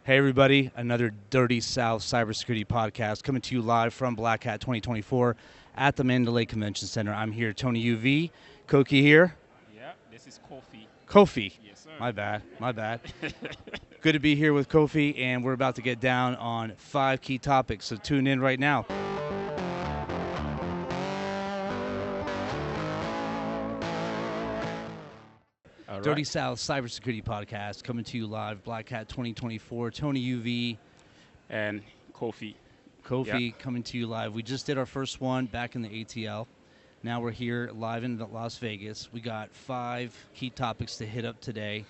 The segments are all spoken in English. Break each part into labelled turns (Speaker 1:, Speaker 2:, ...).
Speaker 1: Hey everybody, another Dirty South Cybersecurity podcast coming to you live from Black Hat 2024 at the Mandalay Convention Center. I'm here, Tony UV, Koki here.
Speaker 2: Yeah, this is Kofi.
Speaker 1: Kofi.
Speaker 2: Yes, sir.
Speaker 1: My bad. Good to be here with Kofi, and we're about to get down on 5 key topics, so tune in right now.
Speaker 2: All
Speaker 1: Dirty
Speaker 2: right.
Speaker 1: South Cybersecurity podcast coming to you live, Black Hat 2024, Tony UV,
Speaker 2: And Kofi.
Speaker 1: Kofi coming to you live. We just did our first one back in the ATL. Now we're here live in Las Vegas. We got 5 key topics to hit up today.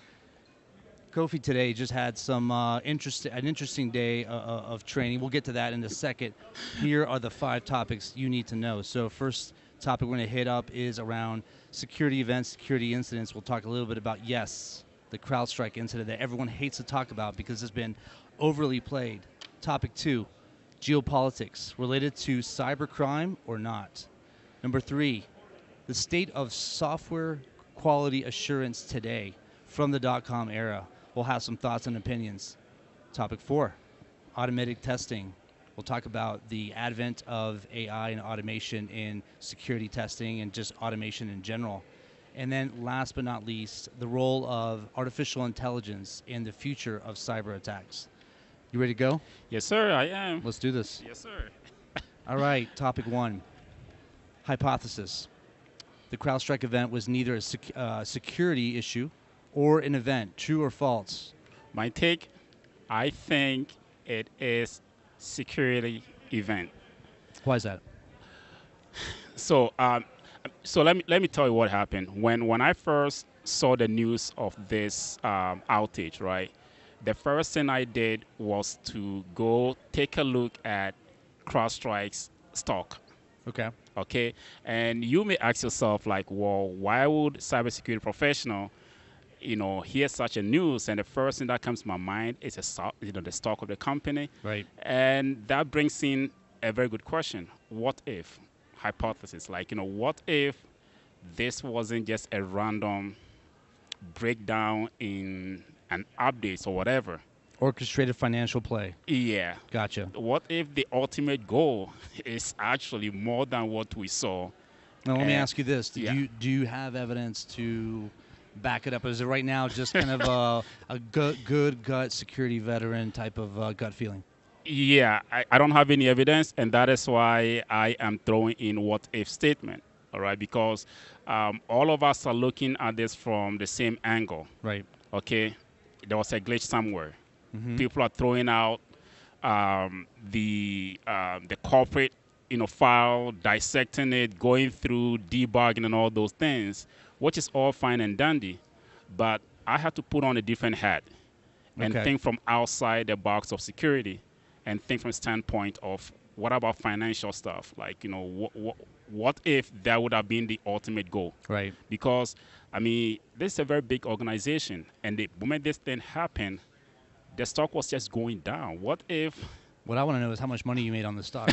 Speaker 1: Kofi today just had some an interesting day of training. We'll get to that in a second. Here are the 5 topics you need to know. So first topic we're going to hit up is around security events, security incidents. We'll talk a little bit about, yes, the Crowdstrike incident that everyone hates to talk about because it's been overly played. Topic 2, geopolitics, related to cybercrime or not. Number 3, the state of software quality assurance today from the .com era. We'll have some thoughts and opinions. Topic 4, automatic testing. We'll talk about the advent of AI and automation in security testing and just automation in general. And then last but not least, the role of artificial intelligence in the future of cyber attacks. You ready to go?
Speaker 2: Yes, sir, I am.
Speaker 1: Let's do this.
Speaker 2: Yes, sir.
Speaker 1: All right, topic 1, hypothesis. The CrowdStrike event was neither a security issue or an event. True or false?
Speaker 2: My take, I think it is security event.
Speaker 1: Why is that?
Speaker 2: So, let me tell you what happened when I first saw the news of this outage. Right, the first thing I did was to go take a look at CrowdStrike's stock.
Speaker 1: Okay.
Speaker 2: Okay, and you may ask yourself, like, well, why would cybersecurity professional, hear such a news, and the first thing that comes to my mind is the stock of the company,
Speaker 1: Right.
Speaker 2: and that brings in a very good question: what if? Hypothesis, like, what if this wasn't just a random breakdown in an update or whatever?
Speaker 1: Orchestrated financial play.
Speaker 2: Yeah.
Speaker 1: Gotcha.
Speaker 2: What if the ultimate goal is actually more than what we saw?
Speaker 1: Now let me ask you this:
Speaker 2: yeah.
Speaker 1: Do you have evidence to back it up? Is it right now just kind of a good gut security veteran type of gut feeling?
Speaker 2: Yeah, I don't have any evidence, and that is why I am throwing in what if statement. All right, because all of us are looking at this from the same angle.
Speaker 1: Right.
Speaker 2: Okay, there was a glitch somewhere.
Speaker 1: Mm-hmm.
Speaker 2: People are throwing out the corporate file, dissecting it, going through debugging and all those things, which is all fine and dandy. But I had to put on a different hat and think from outside the box of security, and think from a standpoint of what about financial stuff? Like, what if that would have been the ultimate goal?
Speaker 1: Right.
Speaker 2: Because, this is a very big organization, and the moment this thing happened, the stock was just going down. What if?
Speaker 1: What I want to know is how much money you made on the stock.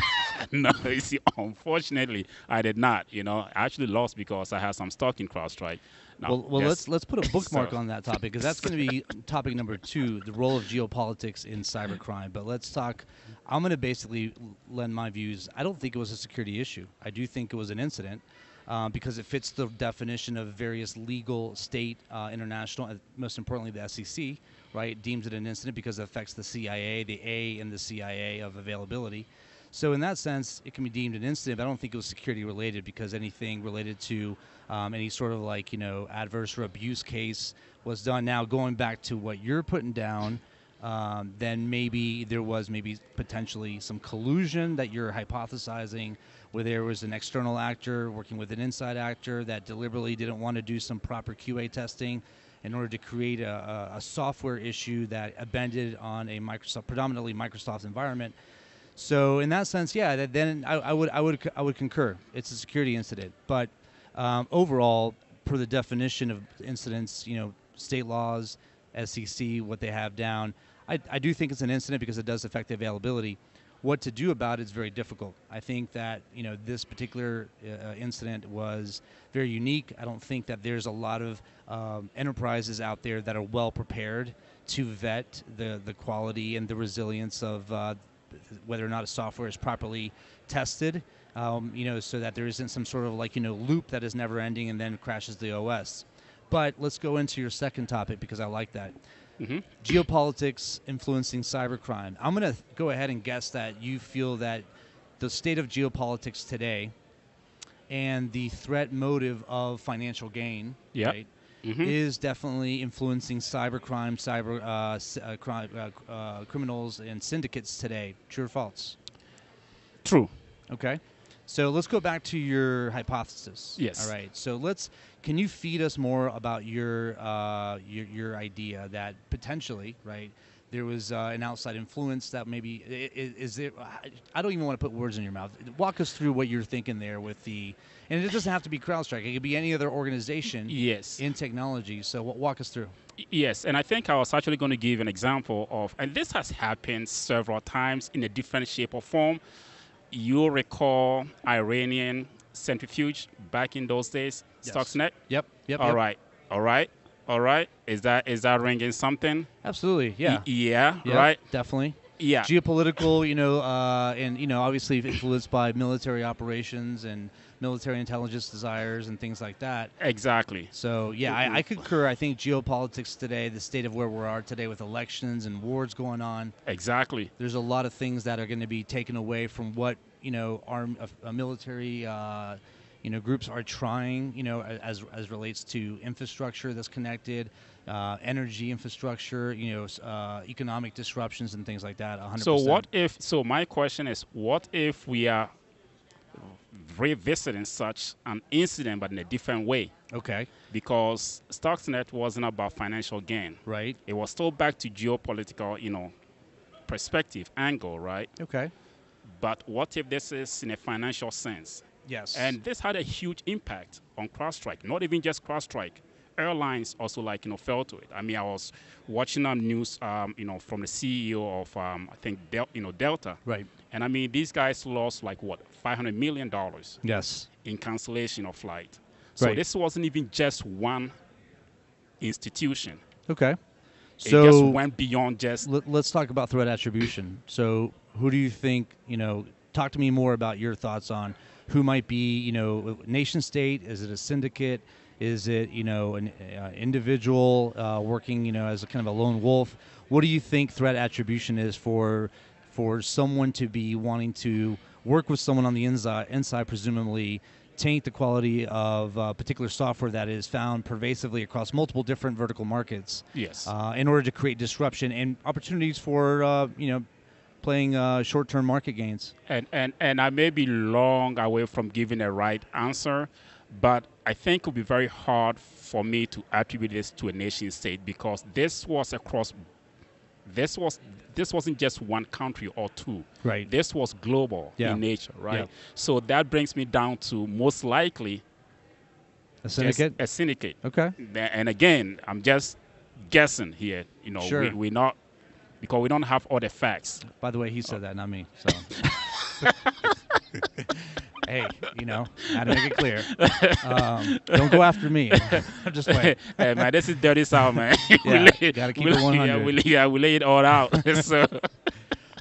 Speaker 2: No, you see, unfortunately, I did not. I actually lost because I had some stock in CrowdStrike. Now,
Speaker 1: well, let's put a bookmark on that topic, because that's going to be topic number 2, the role of geopolitics in cybercrime. But let's talk. I'm going to basically lend my views. I don't think it was a security issue. I do think it was an incident. Because it fits the definition of various legal, state, international, and most importantly the SEC, right, deems it an incident because it affects the CIA, the A in the CIA of availability. So in that sense, it can be deemed an incident, but I don't think it was security related, because anything related to any sort of adverse or abuse case was done. Now, going back to what you're putting down, then maybe there was potentially some collusion that you're hypothesizing, where there was an external actor working with an inside actor that deliberately didn't want to do some proper QA testing in order to create a software issue that abended on a predominantly Microsoft environment. So in that sense, yeah, then I would concur. It's a security incident, but overall, per the definition of incidents, state laws, SEC, what they have down, I do think it's an incident because it does affect the availability. what to do about it is very difficult. I think that this particular incident was very unique. I don't think that there's a lot of enterprises out there that are well prepared to vet the quality and the resilience of whether or not a software is properly tested. So that there isn't some sort of loop that is never ending and then crashes the OS. But let's go into your second topic because I like that.
Speaker 2: Mm-hmm.
Speaker 1: Geopolitics influencing cybercrime. I'm going to go ahead and guess that you feel that the state of geopolitics today and the threat motive of financial gain, right, is definitely influencing cybercrime, criminals and syndicates today. True or false?
Speaker 2: True.
Speaker 1: Okay. So let's go back to your hypothesis.
Speaker 2: Yes.
Speaker 1: All right. So can you feed us more about your idea that potentially, right, there was an outside influence that maybe is there? I don't even want to put words in your mouth. Walk us through what you're thinking there with and it doesn't have to be Crowdstrike. It could be any other organization.
Speaker 2: Yes.
Speaker 1: In technology. So walk us through.
Speaker 2: Yes, and I think I was actually going to give an example of, and this has happened several times in a different shape or form. You'll recall Iranian centrifuge back in those days,
Speaker 1: Yes.
Speaker 2: Stuxnet.
Speaker 1: Yep.
Speaker 2: All right. Is that ringing something?
Speaker 1: Absolutely. Yeah.
Speaker 2: Yeah.
Speaker 1: Yep,
Speaker 2: Right.
Speaker 1: Definitely.
Speaker 2: Yeah.
Speaker 1: Geopolitical, and obviously influenced by military operations and military intelligence desires and things like that.
Speaker 2: Exactly.
Speaker 1: So yeah, I concur. I think geopolitics today, the state of where we are today with elections and wars going on.
Speaker 2: Exactly.
Speaker 1: There's a lot of things that are going to be taken away from what our military groups are trying, as relates to infrastructure that's connected, energy infrastructure, economic disruptions and things like that. 100%.
Speaker 2: So my question is, what if we are revisiting such an incident but in a different way?
Speaker 1: Okay.
Speaker 2: Because Stuxnet wasn't about financial gain.
Speaker 1: Right.
Speaker 2: It was still back to geopolitical, perspective, angle, right?
Speaker 1: Okay.
Speaker 2: But what if this is in a financial sense?
Speaker 1: Yes.
Speaker 2: And this had a huge impact on Crowdstrike. Not even just Crowdstrike. Airlines also fell to it. I mean, I was watching news, from the CEO of I think Delta.
Speaker 1: Right.
Speaker 2: And I mean, these guys lost $500 million.
Speaker 1: Yes.
Speaker 2: In cancellation of flight. So
Speaker 1: Right.
Speaker 2: this wasn't even just one institution.
Speaker 1: Okay.
Speaker 2: So it just went beyond just.
Speaker 1: Let's talk about threat attribution. So who do you think, talk to me more about your thoughts on who might be, nation state? Is it a syndicate? Is it, an individual working, as a kind of a lone wolf? What do you think threat attribution is for someone to be wanting to work with someone on the inside presumably taint the quality of particular software that is found pervasively across multiple different vertical markets?
Speaker 2: Yes.
Speaker 1: In order to create disruption and opportunities for, playing short-term market gains.
Speaker 2: And I may be long away from giving a right answer, but I think it would be very hard for me to attribute this to a nation state because this wasn't just one country or two.
Speaker 1: Right.
Speaker 2: This was global in nature, right? Yeah. So that brings me down to most likely
Speaker 1: a syndicate.
Speaker 2: A syndicate.
Speaker 1: Okay.
Speaker 2: And again, I'm just guessing here.
Speaker 1: Sure.
Speaker 2: We're not, because we don't have all the facts.
Speaker 1: By the way, he said that, not me. So. Hey, how to make it clear. Don't go after me. I'm just playing.
Speaker 2: Hey, man, this is Dirty South, man.
Speaker 1: Yeah, got to keep it 100.
Speaker 2: We lay it all out. So.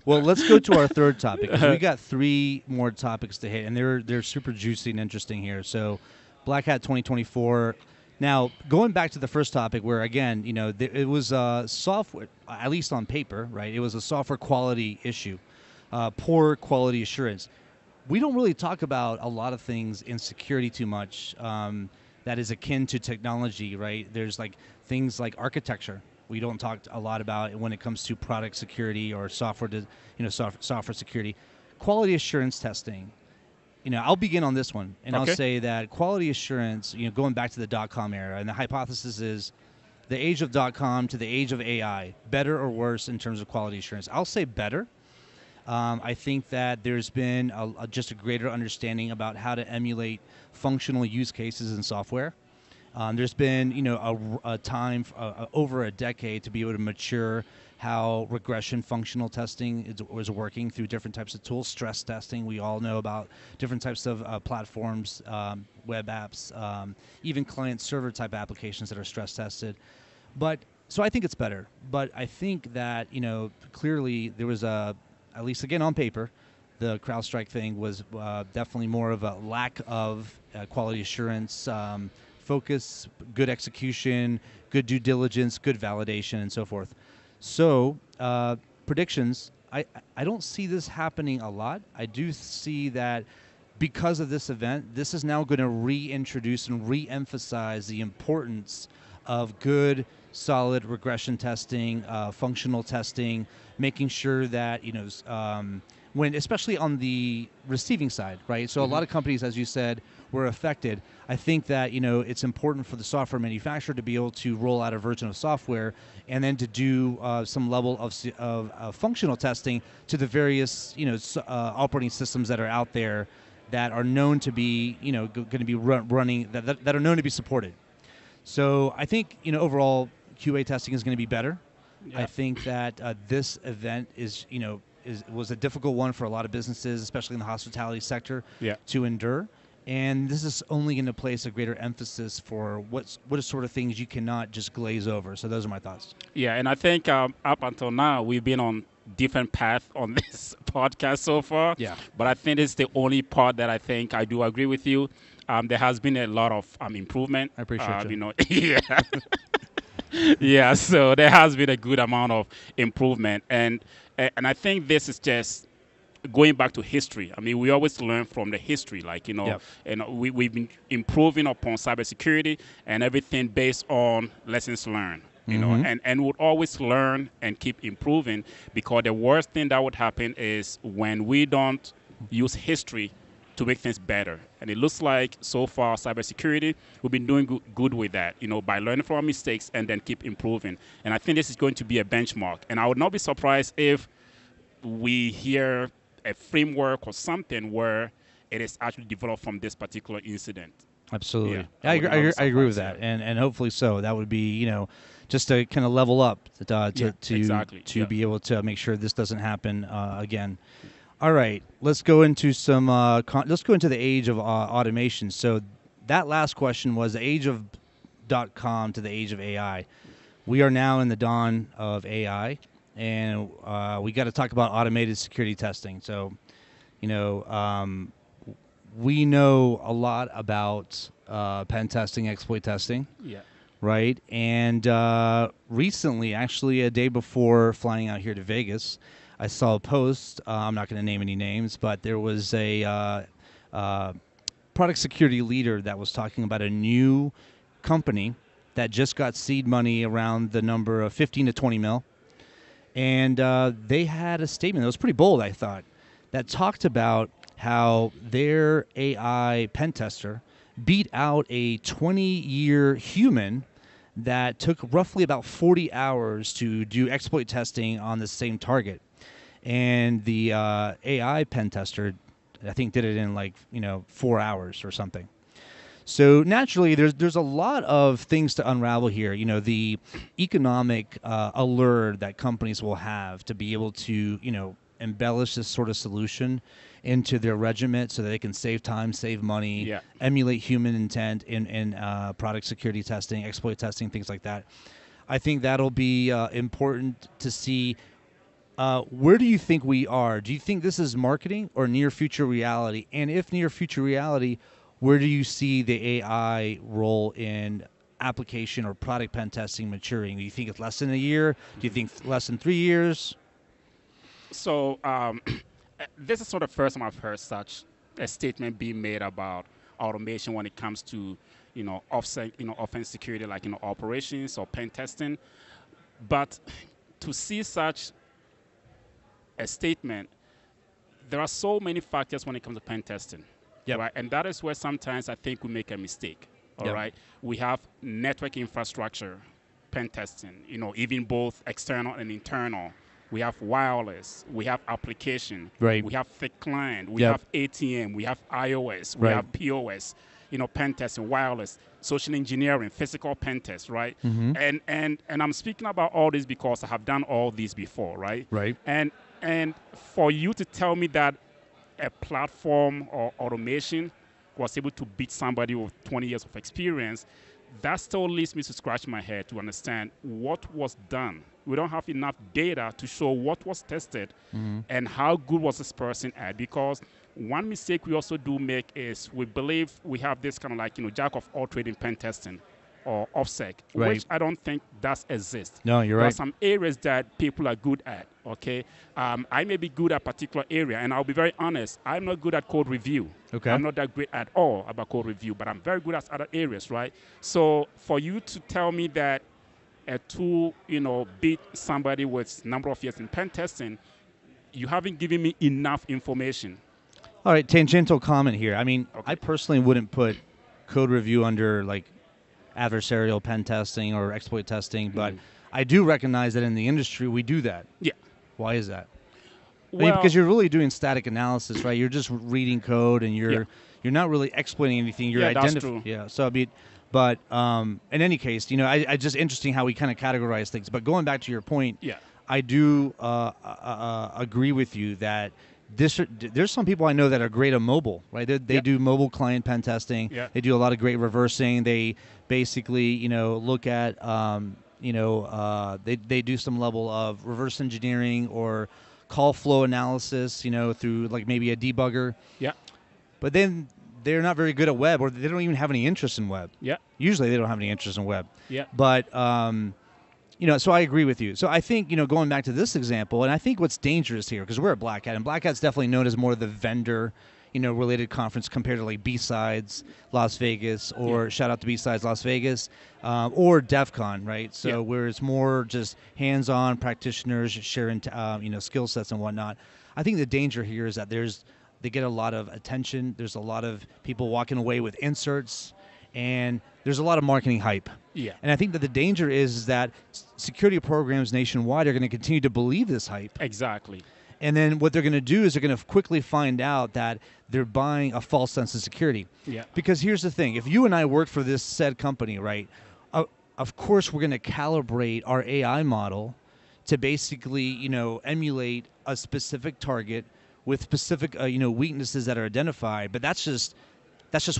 Speaker 1: Well, let's go to our third topic. We got 3 more topics to hit, and they're super juicy and interesting here. So, Black Hat 2024. Now, going back to the first topic where, again, it was software, at least on paper, right? It was a software quality issue, poor quality assurance. We don't really talk about a lot of things in security too much that is akin to technology, right? There's things like architecture. We don't talk a lot about when it comes to product security or software security. Quality assurance testing. I'll begin on this one, and I'll say that quality assurance, going back to the .com era, and the hypothesis is the age of .com to the age of AI, better or worse in terms of quality assurance? I'll say better. I think that there's been just a greater understanding about how to emulate functional use cases in software. There's been, a time over a decade to be able to mature how regression functional testing is working through different types of tools. Stress testing, we all know about different types of platforms, web apps, even client-server type applications that are stress tested. But so I think it's better. But I think that, clearly there was at least again on paper, the Crowdstrike thing was definitely more of a lack of quality assurance, focus, good execution, good due diligence, good validation, and so forth. So predictions, I don't see this happening a lot. I do see that because of this event, this is now going to reintroduce and re-emphasize the importance of good, solid regression testing, functional testing, making sure that, when, especially on the receiving side, right? So a lot of companies, as you said, were affected. I think that, it's important for the software manufacturer to be able to roll out a version of software and then to do some level of functional testing to the various, operating systems that are out there that are known to be, going to be running, that are known to be supported. So I think, overall, QA testing is going to be better. Yeah. I think that this event was a difficult one for a lot of businesses, especially in the hospitality sector, to endure. And this is only going to place a greater emphasis for what sort of things you cannot just glaze over. So those are my thoughts.
Speaker 2: Yeah, and I think up until now, we've been on different path on this podcast so far. Yeah. But I think it's the only part that I think I do agree with you. There has been a lot of improvement.
Speaker 1: I appreciate you.
Speaker 2: Yeah. Yeah, so there has been a good amount of improvement. And I think this is just going back to history. I mean, we always learn from the history, like, and we've been improving upon cybersecurity and everything based on lessons learned, you know, and we'll always learn and keep improving, because the worst thing that would happen is when we don't use history to make things better. And it looks like so far cybersecurity, we've been doing good with that, by learning from our mistakes and then keep improving. And I think this is going to be a benchmark. And I would not be surprised if we hear a framework or something where it is actually developed from this particular incident.
Speaker 1: Absolutely. Yeah, I agree with that. And hopefully so. That would be, just to kind of level up to be able to make sure this doesn't happen again. All right, let's go into some. Let's go into the age of automation. So that last question was the age of .com to the age of AI. We are now in the dawn of AI, and we got to talk about automated security testing. So, we know a lot about pen testing, exploit testing. Yeah. Right, and recently, actually, a day before flying out here to Vegas, I saw a post. I'm not going to name any names, but there was a product security leader that was talking about a new company that just got seed money around the number of 15 to 20 mil. And they had a statement that was pretty bold, I thought, that talked about how their AI pen tester beat out a 20-year human that took roughly about 40 hours to do exploit testing on the same target. And the AI pen tester, I think, did it in 4 hours or something. So naturally, there's a lot of things to unravel here. The economic allure that companies will have to be able to embellish this sort of solution into their regiment so that they can save time, save money, emulate human intent in product security testing, exploit testing, things like that. I think that'll be important to see. Where do you think we are? Do you think this is marketing or near future reality? And if near future reality, where do you see the AI role in application or product pen testing maturing? Do you think it's less than a year? Do you think less than 3 years?
Speaker 2: So this is sort of the first time I've heard such a statement being made about automation when it comes to offense security, like operations or pen testing. But to see such a statement, there are so many factors when it comes to pen testing. Yep. Right? And that is where sometimes I think we make a mistake. All right. We have network infrastructure pen testing, even both external and internal. We have wireless. We have application. Right. We have thick client. We have ATM. We have iOS. We have POS. pen testing, wireless, social engineering, physical pen test, right? And I'm speaking about all this because I have done all these before, right?
Speaker 1: Right.
Speaker 2: And for you to tell me that a platform or automation was able to beat somebody with 20 years of experience, that still leads me to scratch my head to understand what was done. We don't have enough data to show what was tested and how good was this person at. Because one mistake we also do make is we believe we have this kind of like, jack of all trade in pen testing or OffSec, which I don't think does exist.
Speaker 1: No, you're
Speaker 2: there
Speaker 1: right.
Speaker 2: are some areas that people are good at, okay? I may be good at a particular area, and I'll be very honest, I'm not good at code review.
Speaker 1: Okay.
Speaker 2: I'm not that great at all about code review, but I'm very good at other areas, right? So for you to tell me that a tool, beat somebody with number of years in pen testing, you haven't given me enough information.
Speaker 1: All right, tangential comment here. I mean, I personally wouldn't put code review under like adversarial pen testing or exploit testing, but I do recognize that in the industry we do that.
Speaker 2: Yeah.
Speaker 1: Why is that?
Speaker 2: Well,
Speaker 1: I mean, because you're really doing static analysis, right? You're just reading code and you're not really exploiting anything. You're identifying. Yeah. So I mean, but in any case, I just interesting how we kind of categorize things. But going back to your point, I do agree with you that there's some people I know that are great at mobile, right? They do mobile client pen testing.
Speaker 2: Yeah.
Speaker 1: They do a lot of great reversing. They basically, look at, they do some level of reverse engineering or call flow analysis, through like maybe a debugger.
Speaker 2: Yeah.
Speaker 1: But then they're not very good at web, or they don't even have any interest in web.
Speaker 2: Yeah.
Speaker 1: Usually they don't have any interest in web.
Speaker 2: Yeah.
Speaker 1: But so I agree with you. So I think, going back to this example, and I think what's dangerous here, because we're at Black Hat, and Black Hat's definitely known as more of the vendor, related conference compared to like B-Sides Las Vegas, or shout out to B-Sides Las Vegas, or DEF CON, right? So where it's more just hands-on practitioners sharing, skill sets and whatnot. I think the danger here is that they get a lot of attention. There's a lot of people walking away with inserts, and there's a lot of marketing hype.
Speaker 2: Yeah.
Speaker 1: And I think that the danger is that security programs nationwide are going to continue to believe this hype.
Speaker 2: Exactly.
Speaker 1: And then what they're going to do is they're going to quickly find out that they're buying a false sense of security.
Speaker 2: Yeah.
Speaker 1: Because here's the thing. If you and I worked for this said company, right, of course we're going to calibrate our AI model to basically, emulate a specific target with specific, weaknesses that are identified. But that's just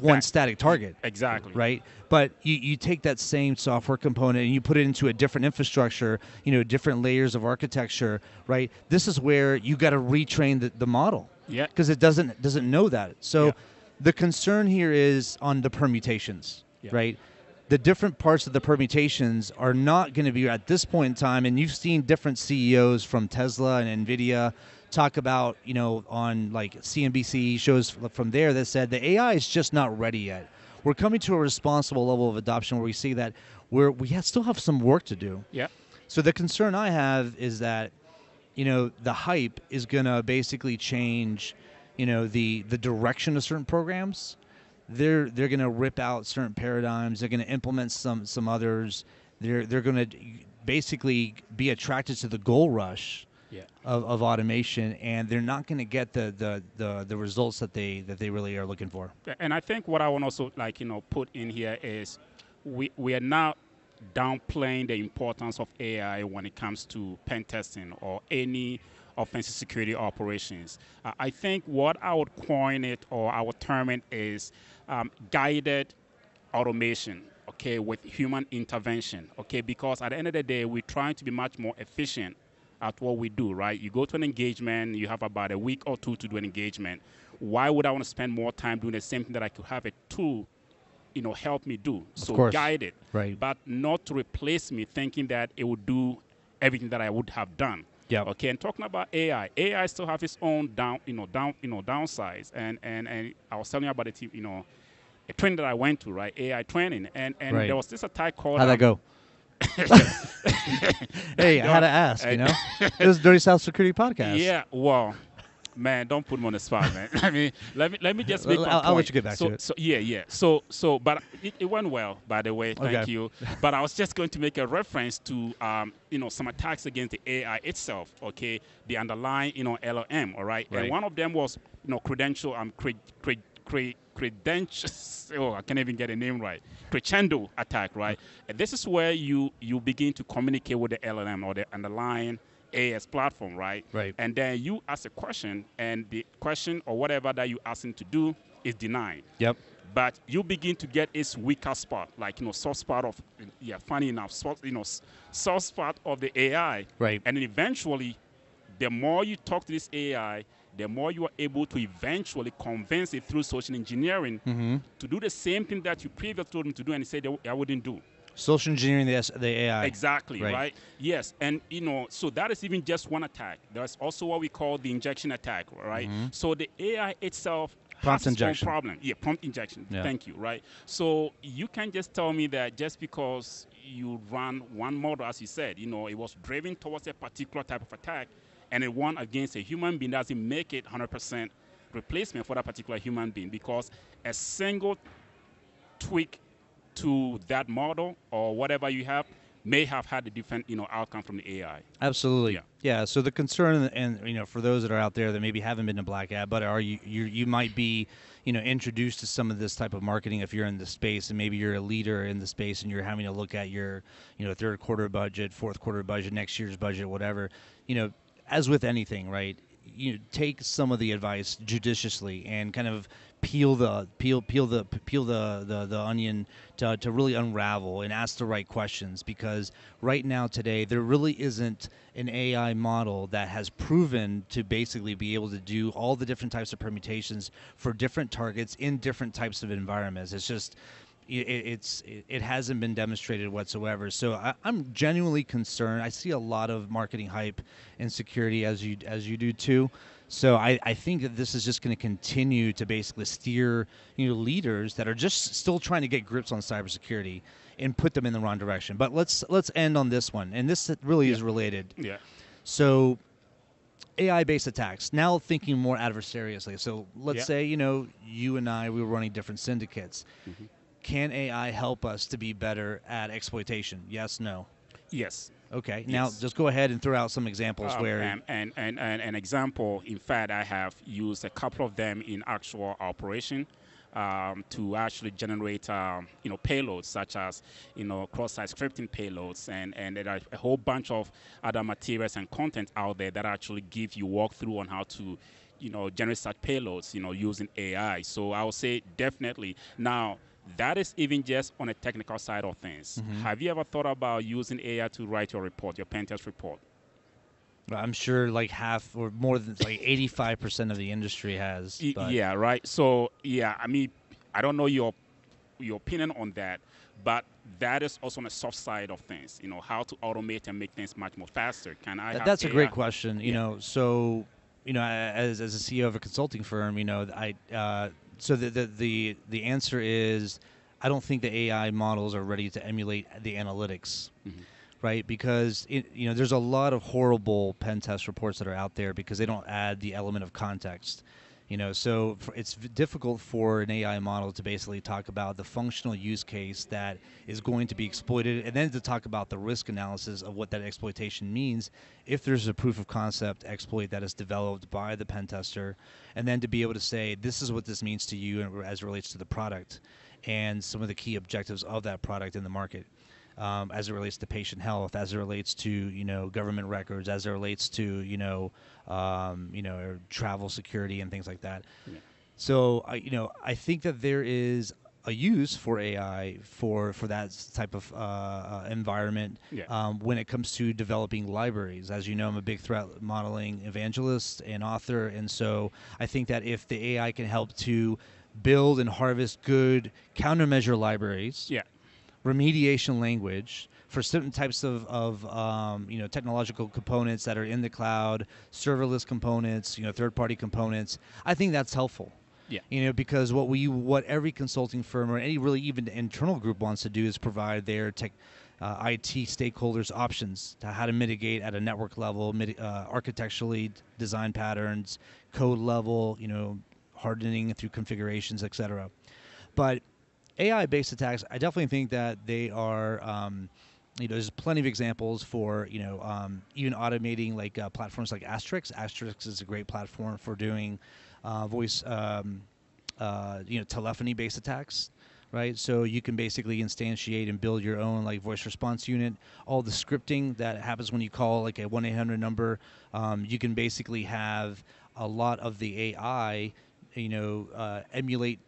Speaker 1: one static target.
Speaker 2: Exactly.
Speaker 1: Right? But you take that same software component and you put it into a different infrastructure, different layers of architecture, right? This is where you got to retrain the model.
Speaker 2: Yeah.
Speaker 1: Because it doesn't know that. So the concern here is on the permutations, right? The different parts of the permutations are not going to be at this point in time, and you've seen different CEOs from Tesla and NVIDIA talk about, on like CNBC shows from there that said the AI is just not ready yet. We're coming to a responsible level of adoption where we see that we still have some work to do.
Speaker 2: Yeah.
Speaker 1: So the concern I have is that, the hype is going to basically change, the direction of certain programs. They're going to rip out certain paradigms. They're going to implement some others. They're going to basically be attracted to the gold rush of automation, and they're not going to get the results that they really are looking for.
Speaker 2: And I think what I want to also put in here is we are now downplaying the importance of AI when it comes to pen testing or any offensive security operations. I think what I would coin it, or I would term it, is guided automation, okay, with human intervention, okay, because at the end of the day, we're trying to be much more efficient at what we do, right? You go to an engagement, you have about a week or two to do an engagement. Why would I want to spend more time doing the same thing that I could have a tool, help me do? So guide it,
Speaker 1: right?
Speaker 2: But not to replace me, thinking that it would do everything that I would have done.
Speaker 1: Yeah.
Speaker 2: Okay. And talking about AI still have its own downsides. And I was telling you about it, a training that I went to, right? AI training, and there was this attack called.
Speaker 1: How'd that go? Hey, I had to ask. It was Dirty South Security Podcast.
Speaker 2: Yeah. Well, man, don't put me on the spot, man. I mean, let me just make my point.
Speaker 1: I'll let you get back to it.
Speaker 2: So yeah. So, but it went well, by the way. Thank you. But I was just going to make a reference to some attacks against the AI itself. Okay, the underlying LLM. All right. And one of them was credentials. Oh, I can't even get a name right. Crescendo attack, right? And this is where you begin to communicate with the LLM or the underlying AS platform, right?
Speaker 1: Right.
Speaker 2: And then you ask a question, and the question or whatever that you ask him to do is denied.
Speaker 1: Yep.
Speaker 2: But you begin to get its weaker spot, like, soft spot of, funny enough, soft spot of the AI.
Speaker 1: Right.
Speaker 2: And then eventually, the more you talk to this AI, the more you are able to eventually convince it through social engineering to do the same thing that you previously told him to do, and he said, I wouldn't do.
Speaker 1: Social engineering the AI.
Speaker 2: Exactly, right? Yes, and so that is even just one attack. There's also what we call the injection attack, right? So the AI itself
Speaker 1: prompt
Speaker 2: has its
Speaker 1: injection.
Speaker 2: own problem. Yeah, prompt injection.
Speaker 1: Yeah.
Speaker 2: Thank you, right? So you can't just tell me that just because you run one model, as you said, it was driven towards a particular type of attack, and it won against a human being, doesn't make it 100% replacement for that particular human being, because a single tweak to that model or whatever you have may have had a different outcome from the AI.
Speaker 1: Absolutely. Yeah. So the concern, and for those that are out there that maybe haven't been to Black Hat, but you might be introduced to some of this type of marketing if you're in the space, and maybe you're a leader in the space and you're having to look at your third quarter budget, fourth quarter budget, next year's budget, whatever. As with anything, right? You take some of the advice judiciously and kind of peel the onion to really unravel and ask the right questions, because right now today there really isn't an AI model that has proven to basically be able to do all the different types of permutations for different targets in different types of environments. It's just it hasn't been demonstrated whatsoever. So I'm genuinely concerned. I see a lot of marketing hype in security, as you do too. So I think that this is just going to continue to basically steer leaders that are just still trying to get grips on cybersecurity and put them in the wrong direction. But let's end on this one, and this really is related.
Speaker 2: Yeah.
Speaker 1: So AI-based attacks. Now thinking more adversarially. So let's say you and I, we were running different syndicates. Can AI help us to be better at exploitation? Yes, no?
Speaker 2: Yes.
Speaker 1: Okay. Now, just go ahead and throw out some examples where...
Speaker 2: And an example, in fact, I have used a couple of them in actual operation to actually generate, payloads, such as, cross-site scripting payloads. And there are a whole bunch of other materials and content out there that actually give you walkthrough on how to, generate such payloads, using AI. So I would say definitely. Now, that is even just on a technical side of things. Have you ever thought about using AI to write your report, your pen test report?
Speaker 1: I'm sure like half or more than 85% of the industry has.
Speaker 2: Yeah, right. So, I mean, I don't know your opinion on that, but that is also on the soft side of things, how to automate and make things much more faster. Can I have
Speaker 1: That's
Speaker 2: AI?
Speaker 1: a great question. So, as a CEO of a consulting firm, so the answer is, I don't think the AI models are ready to emulate the analytics, right? Because there's a lot of horrible pen test reports that are out there because they don't add the element of context. So it's difficult for an AI model to basically talk about the functional use case that is going to be exploited, and then to talk about the risk analysis of what that exploitation means if there's a proof of concept exploit that is developed by the pen tester, and then to be able to say, this is what this means to you as it relates to the product and some of the key objectives of that product in the market. As it relates to patient health, as it relates to government records, as it relates to travel security and things like that. Yeah. So I think that there is a use for AI for that type of environment when it comes to developing libraries. As you know, I'm a big threat modeling evangelist and author, and so I think that if the AI can help to build and harvest good countermeasure libraries, remediation language for certain types of technological components that are in the cloud, serverless components, third-party components, I think that's helpful. Yeah. Because what every consulting firm or any really even internal group wants to do is provide their IT stakeholders options to how to mitigate at a network level, architecturally design patterns, code level, hardening through configurations, etc. But AI-based attacks, I definitely think that they are, there's plenty of examples for, even automating like platforms like Asterix. Asterix is a great platform for doing voice telephony-based attacks. Right, so you can basically instantiate and build your own like voice response unit. All the scripting that happens when you call like a 1-800 number, you can basically have a lot of the AI, emulate,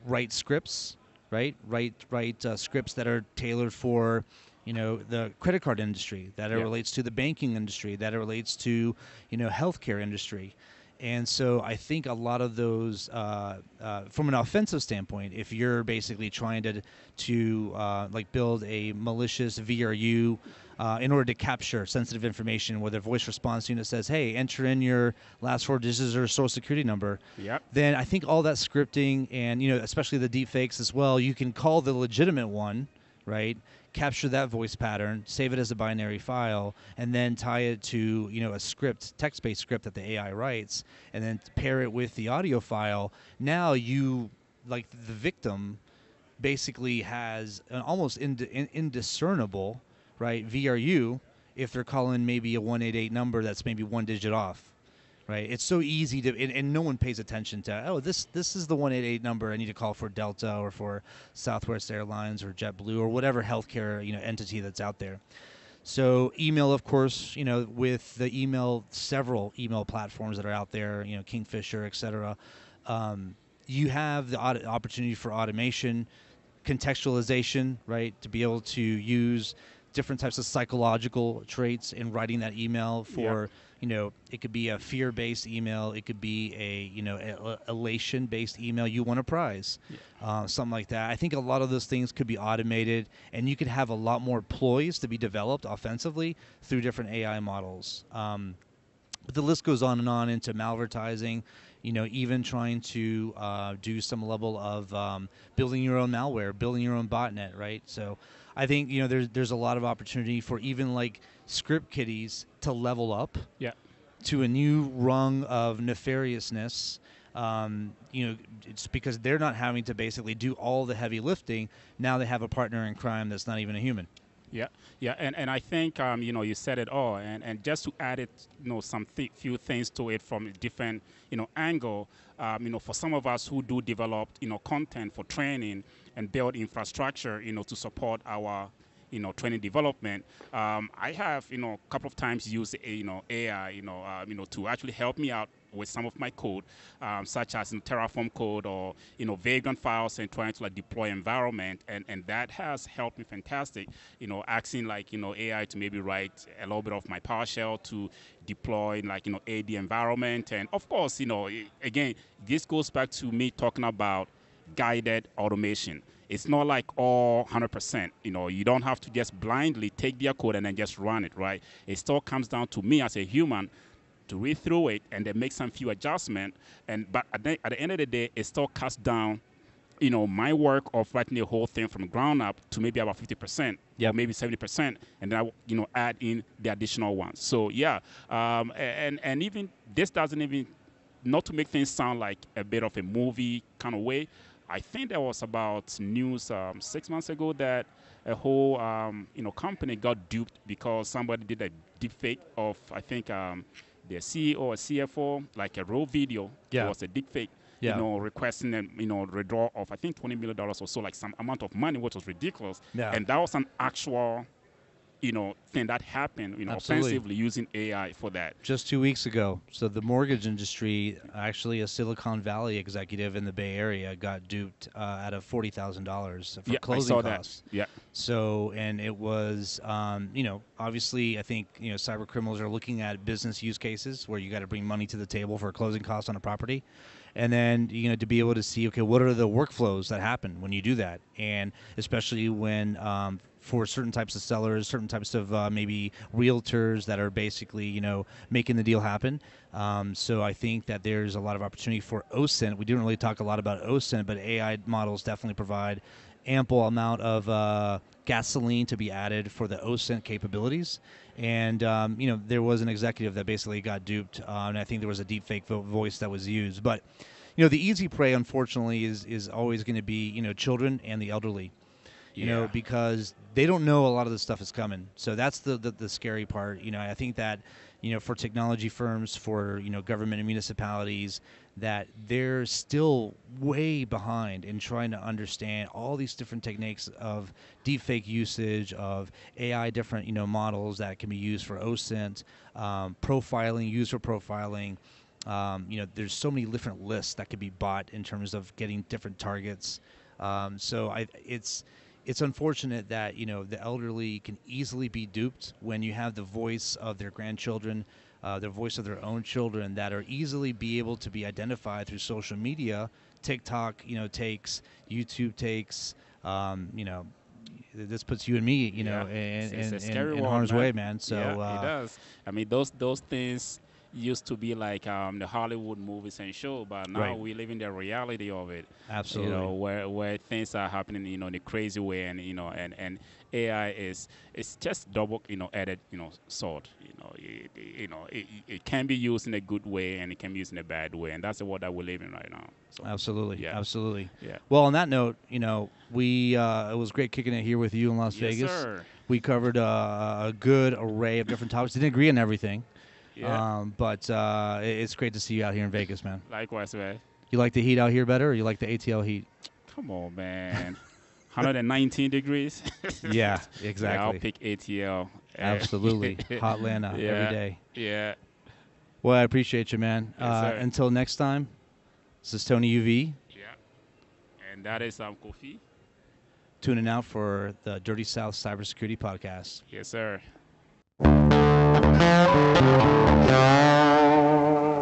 Speaker 1: write scripts, right? Write scripts that are tailored for, the credit card industry, that it relates to the banking industry, that it relates to, healthcare industry. And so I think a lot of those, from an offensive standpoint, if you're basically trying to build a malicious VRU in order to capture sensitive information, where the voice response unit says, "Hey, enter in your last 4 digits of your social security number," then I think all that scripting and especially the deep fakes as well, you can call the legitimate one, right? Capture that voice pattern, save it as a binary file, and then tie it to a script, text-based script that the AI writes, and then pair it with the audio file. Now you, like the victim, basically has an almost indiscernible, right, VRU if they're calling maybe a 188 number that's maybe 1 digit off. Right, it's so easy to, and no one pays attention to. Oh, this is the 188 number I need to call for Delta or for Southwest Airlines or JetBlue or whatever healthcare entity that's out there. So email, of course, with the several email platforms that are out there, Kingfisher, etc. You have the opportunity for automation, contextualization, right, to be able to use different types of psychological traits in writing that email for. It could be a fear-based email. It could be a elation-based email. You want a prize, something like that. I think a lot of those things could be automated, and you could have a lot more ploys to be developed offensively through different AI models. But the list goes on and on into malvertising. Even trying to do some level of building your own malware, building your own botnet, right? So I think there's a lot of opportunity for even like script kiddies to level up to a new rung of nefariousness. It's because they're not having to basically do all the heavy lifting. Now they have a partner in crime that's not even a human.
Speaker 2: And I think you said it all, and just to add it, some few things to it from a different angle. For some of us who do develop content for training and build infrastructure to support our training development. I have a couple of times used AI to actually help me out with some of my code, such as Terraform code or Vagrant files, and trying to deploy environment, and that has helped me fantastic. Asking AI to maybe write a little bit of my PowerShell to deploy AD environment, and of course again, this goes back to me talking about guided automation. It's not like all 100%. You don't have to just blindly take their code and then just run it, right? It still comes down to me as a human to read through it and then make some few adjustments. But at the end of the day, it still cuts down, my work of writing the whole thing from the ground up to maybe about 50%, or maybe 70%, and then I, add in the additional ones. So and even this doesn't even, not to make things sound like a bit of a movie kind of way. I think there was about news 6 months ago that a whole company got duped because somebody did a deep fake of, I think, their CEO or CFO, like a raw video. It was a deep fake. Requesting a withdrawal of, I think, $20 million or so, like some amount of money, which was ridiculous. And that was an actual thing that happened, offensively using AI for that.
Speaker 1: Just 2 weeks ago. So the mortgage industry, actually a Silicon Valley executive in the Bay Area got duped out of $40,000 for closing costs. So, and it was, obviously I think, cyber criminals are looking at business use cases where you got to bring money to the table for a closing cost on a property. And then, to be able to see, okay, what are the workflows that happen when you do that? And especially when, for certain types of sellers, certain types of maybe realtors that are basically, making the deal happen. So I think that there's a lot of opportunity for OSINT. We didn't really talk a lot about OSINT, but AI models definitely provide ample amount of gasoline to be added for the OSINT capabilities. And, there was an executive that basically got duped, and I think there was a deepfake voice that was used. But, the easy prey, unfortunately, is always going to be, children and the elderly. Because they don't know a lot of this stuff is coming. So that's the scary part. I think that, for technology firms, for government and municipalities, that they're still way behind in trying to understand all these different techniques of deepfake usage, of AI, different models that can be used for OSINT, profiling, user profiling. There's so many different lists that could be bought in terms of getting different targets. It's unfortunate that the elderly can easily be duped when you have the voice of their grandchildren, the voice of their own children that are easily be able to be identified through social media. TikTok, takes, YouTube takes. This puts you and me, in harm's way, man. So
Speaker 2: yeah, it does. I mean, those things used to be like the Hollywood movies and show, but now we live in the reality of it.
Speaker 1: Absolutely.
Speaker 2: Where things are happening, in a crazy way, and and AI it's just double-edged, sword. It can be used in a good way and it can be used in a bad way, and that's the world that we live in right now. So,
Speaker 1: absolutely. Absolutely.
Speaker 2: Yeah.
Speaker 1: Well, on that note, we it was great kicking it here with you in Las Vegas.
Speaker 2: Sir.
Speaker 1: We covered a good array of different topics. Didn't agree on everything.
Speaker 2: Yeah.
Speaker 1: But it's great to see you out here in Vegas, man.
Speaker 2: Likewise, man.
Speaker 1: You like the heat out here better, or you like the ATL heat?
Speaker 2: Come on, man. 119 degrees.
Speaker 1: Yeah, exactly.
Speaker 2: Yeah, I'll pick ATL.
Speaker 1: Absolutely. Hot Atlanta every day.
Speaker 2: Yeah.
Speaker 1: Well, I appreciate you, man.
Speaker 2: Yes,
Speaker 1: until next time, this is Tony UV.
Speaker 2: Yeah. And that is Kofi.
Speaker 1: Tuning out for the Dirty South Cybersecurity Podcast.
Speaker 2: Yes, sir.